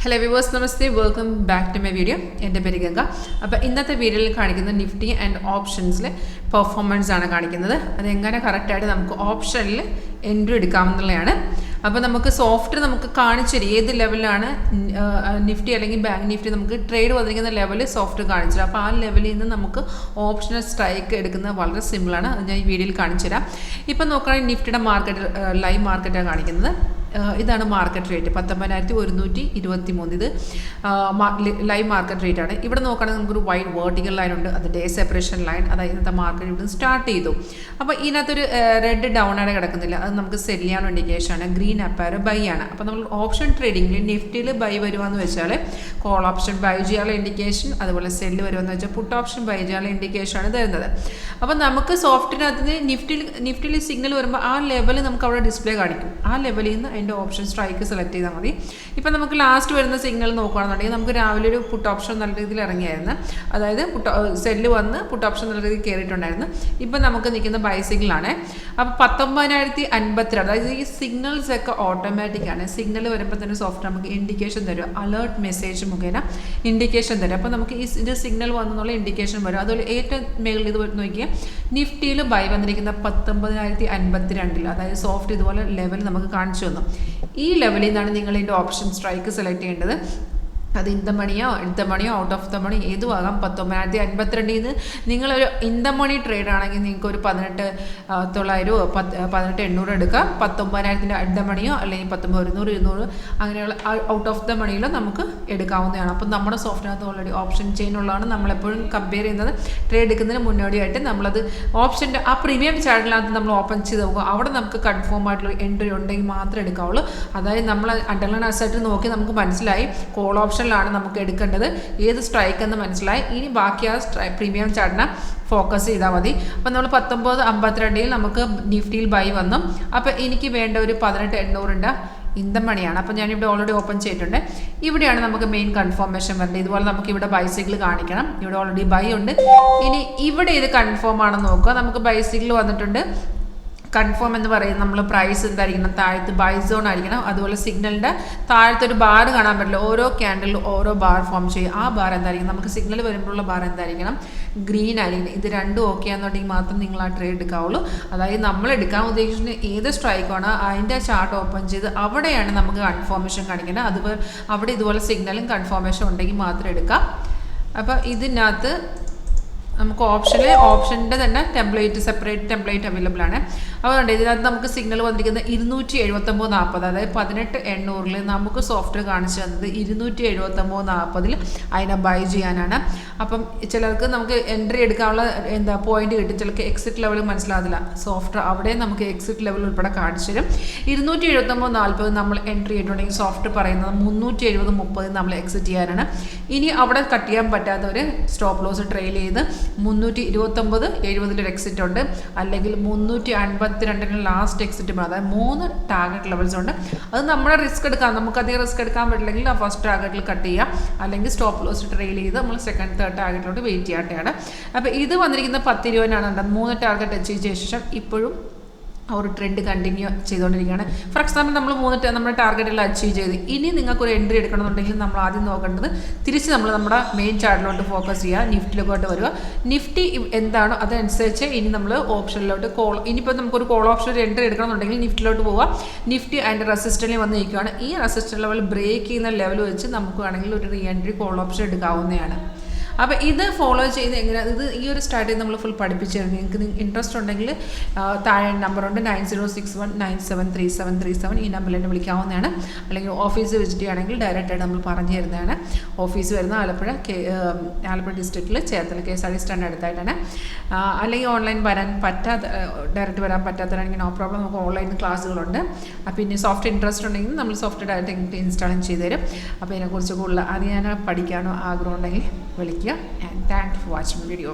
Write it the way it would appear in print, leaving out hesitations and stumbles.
Hello viewers, namaste, welcome back to my video. എൻ്റെ പേര് ഗംഗ. അപ്പോൾ ഇന്നത്തെ വീഡിയോയിൽ കാണിക്കുന്ന നിഫ്റ്റി ആൻഡ് ഓപ്ഷൻസിലെ പെർഫോമൻസ് ആണ് കാണിക്കുന്നത്. അത് എങ്ങനെ കറക്റ്റായിട്ട് നമുക്ക് ഓപ്ഷനിൽ എൻട്രി എടുക്കാമെന്നുള്ളതാണ്. അപ്പോൾ നമുക്ക് സോഫ്റ്റ് നമുക്ക് കാണിച്ചു ഏത് ലെവലാണ് നിഫ്റ്റി അല്ലെങ്കിൽ ബാങ്ക് നിഫ്റ്റി നമുക്ക് ട്രേഡ് വന്നിരിക്കുന്ന ലെവൽ സോഫ്റ്റ് കാണിച്ചു. അപ്പോൾ ആ ലെവലിൽ നിന്ന് നമുക്ക് ഓപ്ഷണൽ സ്ട്രൈക്ക് എടുക്കുന്നത് വളരെ സിമ്പിളാണ്. അത് ഞാൻ ഈ വീഡിയോയിൽ കാണിച്ചു തരാം. ഇപ്പം നോക്കുകയാണെങ്കിൽ നിഫ്റ്റിയുടെ മാർക്കറ്റ് ലൈവ് മാർക്കറ്റാണ് കാണിക്കുന്നത്. ഇതാണ് മാർക്കറ്റ് റേറ്റ് 19,123. ഇത് ലൈവ് മാർക്കറ്റ് റേറ്റ് ആണ്. ഇവിടെ നോക്കുകയാണെങ്കിൽ നമുക്കൊരു വൈഡ് വേർട്ടിക്കൽ ലൈൻ ഉണ്ട്. അത് ഡേ സെപ്പറേഷൻ ലൈൻ. അതായത് ഇന്നത്തെ മാർക്കറ്റ് ഇവിടെ സ്റ്റാർട്ട് ചെയ്തു. അപ്പോൾ ഇതിനകത്തൊരു റെഡ് ഡൗൺ ആണ് കിടക്കുന്നില്ല. അത് നമുക്ക് സെല് ചെയ്യാനുള്ള ഇൻഡിക്കേഷൻ ആണ്. ഗ്രീൻ അപ്പാരോ ബൈ ആണ്. അപ്പോൾ നമ്മൾ ഓപ്ഷൻ ട്രേഡിങ്ങിൽ നിഫ്റ്റിയിൽ ബൈ വരുവാന്ന് വെച്ചാൽ കോൾ ഓപ്ഷൻ ബൈ ചെയ്യാനുള്ള ഇൻഡിക്കേഷൻ, അതുപോലെ സെല്ല് വരുമെന്ന് വെച്ചാൽ പുട്ട് ഓപ്ഷൻ ബൈ ചെയ്യാനുള്ള ഇൻഡിക്കേഷൻ ആണ് തരുന്നത്. അപ്പോൾ നമുക്ക് സോഫ്റ്റിനകത്ത് നിഫ്റ്റിയിൽ സിഗ്നൽ വരുമ്പോൾ ആ ലെവൽ നമുക്ക് അവിടെ ഡിസ്പ്ലേ കാണിക്കും. ആ ലെവലിൽ നിന്ന് അതിൻ്റെ ഓപ്ഷൻ സ്ട്രൈക്ക് സെലക്ട് ചെയ്താൽ മതി. ഇപ്പം നമുക്ക് ലാസ്റ്റ് വരുന്ന സിഗ്നൽ നോക്കുകയാണെന്നുണ്ടെങ്കിൽ നമുക്ക് രാവിലെ ഒരു പുട്ട് ഓപ്ഷൻ നല്ല രീതിയിൽ ഇറങ്ങിയായിരുന്നു. അതായത് സെല്ല് വന്ന് പുട്ട് ഓപ്ഷൻ നല്ല രീതിയിൽ കയറിയിട്ടുണ്ടായിരുന്നു. ഇപ്പം നമുക്ക് നിൽക്കുന്ന ബൈ സിഗ്നലാണ്. അപ്പോൾ 19,052. അതായത് ഈ സിഗ്നൽസ് ഒക്കെ ഓട്ടോമാറ്റിക് ആണ്. സിഗ്നൽ വരുമ്പോൾ തന്നെ സോഫ്റ്റ് നമുക്ക് ഇൻഡിക്കേഷൻ തരും. അലേർട്ട് മെസ്സേജ് മുഖേന ഇൻഡിക്കേഷൻ തരും. അപ്പോൾ നമുക്ക് ഇത് സിഗ്നൽ വന്നുള്ള ഇൻഡിക്കേഷൻ വരും. അതുപോലെ ഏറ്റവും മേളിൽ ഇത് നോക്കിയാൽ നിഫ്റ്റിയിൽ ബൈ വന്നിരിക്കുന്ന 19,052. അതായത് സോഫ്റ്റ് ഇതുപോലെ ലെവൽ നമുക്ക് കാണിച്ചു തന്നു. ഈ ലെവലിൽ നിന്നാണ് നിങ്ങൾ ഇതിൻ്റെ ഓപ്ഷൻ സ്ട്രൈക്ക് സെലക്ട് ചെയ്യേണ്ടത്. അത് ഇൻ ദ മണിയോ ഔട്ട് ഓഫ് ദ മണി ഏതും ആകാം. 19,052 നിന്ന് നിങ്ങളൊരു ഇൻ ദ മണി ട്രേഡ് ആണെങ്കിൽ നിങ്ങൾക്ക് ഒരു 18,900 18,800 എടുക്കാം. 19,000 അറ്റ് ദ മണിയോ അല്ലെങ്കിൽ 19,100 200 അങ്ങനെയുള്ള ഔട്ട് ഓഫ് ദ മണിയിലോ നമുക്ക് എടുക്കാവുന്നതാണ്. അപ്പം നമ്മുടെ സോഫ്റ്റിനകത്ത് ഓൾറെഡി ഓപ്ഷൻ ചെയിൻ ഉള്ളതാണ്. നമ്മളെപ്പോഴും കമ്പയർ ചെയ്യുന്നത് ട്രേഡ് എടുക്കുന്നതിന് മുന്നോടിയായിട്ട് നമ്മളത് ഓപ്ഷൻ്റെ ആ പ്രീമിയം ചാനലിനകത്ത് നമ്മൾ ഓപ്പൺ ചെയ്ത് നോക്കുക. അവിടെ നമുക്ക് കൺഫേം ആയിട്ടുള്ള എൻട്രി ഉണ്ടെങ്കിൽ മാത്രമേ എടുക്കാവുള്ളൂ. അതായത് നമ്മൾ അണ്ടർലൈൻ അസറ്റ് നോക്കി നമുക്ക് മനസ്സിലായി കോൾ ഓപ്ഷൻ ാണ് നമുക്ക് എടുക്കേണ്ടത്, ഏത് സ്ട്രൈക്ക് എന്ന് മനസ്സിലായി. ഇനി ബാക്കി ആ പ്രീമിയം ചാർട്ടിനെ ഫോക്കസ് ചെയ്താൽ മതി. അപ്പം നമ്മൾ 19,052 നമുക്ക് നിഫ്റ്റിയിൽ ബൈ വന്നു. അപ്പോൾ എനിക്ക് വേണ്ട ഒരു 18,800 ഇൻ ദ മണിയാണ്. അപ്പോൾ ഞാനിവിടെ ഓൾറെഡി ഓപ്പൺ ചെയ്തിട്ടുണ്ട്. ഇവിടെയാണ് നമുക്ക് മെയിൻ കൺഫർമേഷൻ വരേണ്ടത്. ഇതുപോലെ നമുക്ക് ഇവിടെ ബൈസിക്കിൾ കാണിക്കണം. ഇവിടെ ഓൾറെഡി ബൈ ഉണ്ട്. ഇനി ഇവിടെ ഇത് കൺഫേം ആണെന്ന് നോക്കുക. നമുക്ക് ബൈസിക്കിൾ വന്നിട്ടുണ്ട്. കൺഫേം എന്ന് പറയുന്നത് നമ്മൾ പ്രൈസ് എന്തായിരിക്കണം, താഴത്ത് ബൈ സോൺ ആയിരിക്കണം. അതുപോലെ സിഗ്നലിൻ്റെ താഴത്തെ ഒരു ബാർ കാണാൻ പറ്റില്ല. ഓരോ ക്യാൻഡലിലും ഓരോ ബാർ ഫോം ചെയ്യും. ആ ബാർ എന്തായിരിക്കും, നമുക്ക് സിഗ്നൽ വരുമ്പോഴുള്ള ബാർ എന്തായിരിക്കണം, ഗ്രീൻ ആയിരിക്കണം. ഇത് രണ്ടും ഓക്കെ ആണെന്നുണ്ടെങ്കിൽ മാത്രം നിങ്ങൾ ആ ട്രേഡ് എടുക്കാവുള്ളൂ. അതായത് നമ്മൾ എടുക്കാൻ ഉദ്ദേശിക്കുന്ന ഏത് സ്ട്രൈക്കാണോ അതിൻ്റെ ചാർട്ട് ഓപ്പൺ ചെയ്ത് അവിടെയാണ് നമുക്ക് കൺഫർമേഷൻ കാണിക്കേണ്ടത്. അതുപോലെ അവിടെ ഇതുപോലെ സിഗ്നലും കൺഫർമേഷൻ ഉണ്ടെങ്കിൽ മാത്രം എടുക്കാം. അപ്പോൾ ഇതിനകത്ത് നമുക്ക് ഓപ്ഷൻ്റെ തന്നെ സെപ്പറേറ്റ് ടെംപ്ലേറ്റ് അവൈലബിൾ ആണ്. അതുകൊണ്ട് ഇതിനകത്ത് നമുക്ക് സിഗ്നൽ വന്നിരിക്കുന്നത് 279.40. അതായത് 18,800 നമുക്ക് സോഫ്റ്റ്വെയർ കാണിച്ചു തന്നത് 279.40 അതിനെ ബൈ ചെയ്യാനാണ്. അപ്പം ചിലർക്ക് നമുക്ക് എൻട്രി എടുക്കാനുള്ള പോയിന്റ് കിട്ടും. ചിലർക്ക് എക്സിറ്റ് ലെവൽ മനസ്സിലാവില്ല. സോഫ്റ്റ്വെയർ അവിടെ നമുക്ക് എക്സിറ്റ് ലെവൽ ഉൾപ്പെടെ കാണിച്ചു തരും. 279.40 നമ്മൾ എൻട്രി ചെയ്തിട്ടുണ്ടെങ്കിൽ സോഫ്റ്റ്വെയർ പറയുന്നത് 370.30 നമ്മൾ എക്സിറ്റ് ചെയ്യാനാണ്. ഇനി അവിടെ കട്ട് ചെയ്യാൻ പറ്റാത്തവർ സ്റ്റോപ്പ് ലോസ് ട്രെയിൽ ചെയ്ത് 329.70 ഒരു എക്സിറ്റ് ഉണ്ട്. അല്ലെങ്കിൽ 352 ലാസ്റ്റ് എക്സിറ്റ്. അതായത് 3 ടാർഗറ്റ് ലെവൽസ് ഉണ്ട്. അത് നമ്മുടെ റിസ്ക് എടുക്കാം. നമുക്ക് അധികം റിസ്ക് എടുക്കാൻ പറ്റില്ലെങ്കിൽ ആ ഫസ്റ്റ് ടാർഗറ്റിൽ കട്ട് ചെയ്യാം. അല്ലെങ്കിൽ സ്റ്റോപ്പ് ലോസ് ട്രെയിൽ ചെയ്ത് നമ്മൾ സെക്കൻഡ് തേർഡ് ടാർഗറ്റിലോട്ട് വെയിറ്റ് ചെയ്യാട്ടെയാണ്. അപ്പോൾ ഇത് വന്നിരിക്കുന്ന 10-20 3 ടാർഗറ്റ് അച്ചീവ് ചെയ്ത ശേഷം ഇപ്പോഴും ഒരു ട്രെൻഡ് കണ്ടിന്യൂ ചെയ്തുകൊണ്ടിരിക്കുകയാണ്. ഫോർ എക്സാമ്പിൾ നമ്മൾ 3 നമ്മുടെ ടാർഗറ്റെല്ലാം അച്ചീവ് ചെയ്ത് ഇനി നിങ്ങൾക്കൊരു എൻട്രി എടുക്കണമെന്നുണ്ടെങ്കിൽ നമ്മൾ ആദ്യം നോക്കേണ്ടത് തിരിച്ച് നമ്മൾ നമ്മുടെ മെയിൻ ചാർട്ടിലോട്ട് ഫോക്കസ് ചെയ്യുക. നിഫ്റ്റിയിലോട്ട് വരിക. നിഫ്റ്റി എന്താണോ അതനുസരിച്ച് ഇനി നമ്മൾ ഓപ്ഷനിലോട്ട് ഇനിയിപ്പോൾ നമുക്കൊരു കോൾ ഓപ്ഷൻ ഒരു എൻട്രി എടുക്കണമെന്നുണ്ടെങ്കിൽ നിഫ്റ്റിയിലോട്ട് പോവുക. നിഫ്റ്റി അതിൻ്റെ റെസിസ്റ്റൻറ്റിൽ വന്ന് നിൽക്കുകയാണ്. ഈ റെസിസ്റ്റൻറ്റ് ലെവൽ ബ്രേക്ക് ചെയ്യുന്ന ലെവൽ വെച്ച് നമുക്ക് വേണമെങ്കിൽ ഒരു റീ എൻട്രി കോൾ ഓപ്ഷൻ എടുക്കാവുന്നതാണ്. അപ്പോൾ ഇത് ഫോളോ ചെയ്ത് എങ്ങനെയാണ് ഈ ഒരു സ്ട്രാറ്റജി നമ്മൾ ഫുൾ പഠിപ്പിച്ചിരുന്നു. നിങ്ങൾക്ക് ഇൻട്രസ്റ്റ് ഉണ്ടെങ്കിൽ താഴെ നമ്പറുണ്ട് 9061973737. ഈ നമ്പറിൽ എന്നെ വിളിക്കാവുന്നതാണ്. അല്ലെങ്കിൽ ഓഫീസ് വിസിറ്റ് ചെയ്യുകയാണെങ്കിൽ ഡയറക്റ്റായിട്ട് നമ്മൾ പറഞ്ഞു തരുന്നതാണ്. ഓഫീസ് വരുന്ന ആലപ്പുഴ ഡിസ്ട്രിക്റ്റിൽ ചേർത്തല KSRTC സ്റ്റാൻഡ് അടുത്തായിട്ടാണ്. അല്ലെങ്കിൽ ഓൺലൈൻ ഡയറക്റ്റ് വരാൻ പറ്റാത്തവരാണെങ്കിൽ നോ പ്രോബ്ലം. നമുക്ക് ഓൺലൈൻ ക്ലാസ്സുകളുണ്ട്. പിന്നെ സോഫ്റ്റ് ഇൻട്രസ്റ്റ് ഉണ്ടെങ്കിൽ നമ്മൾ സോഫ്റ്റ് ഡയറക്റ്റ് ഇൻസ്റ്റാളും ചെയ്തു തരും. അപ്പോൾ ഇതിനെക്കുറിച്ച് കൂടുതൽ അറിയാനോ പഠിക്കാനോ ആഗ്രഹം ഉണ്ടെങ്കിൽ വിളിക്കുക. And thanks for watching the video.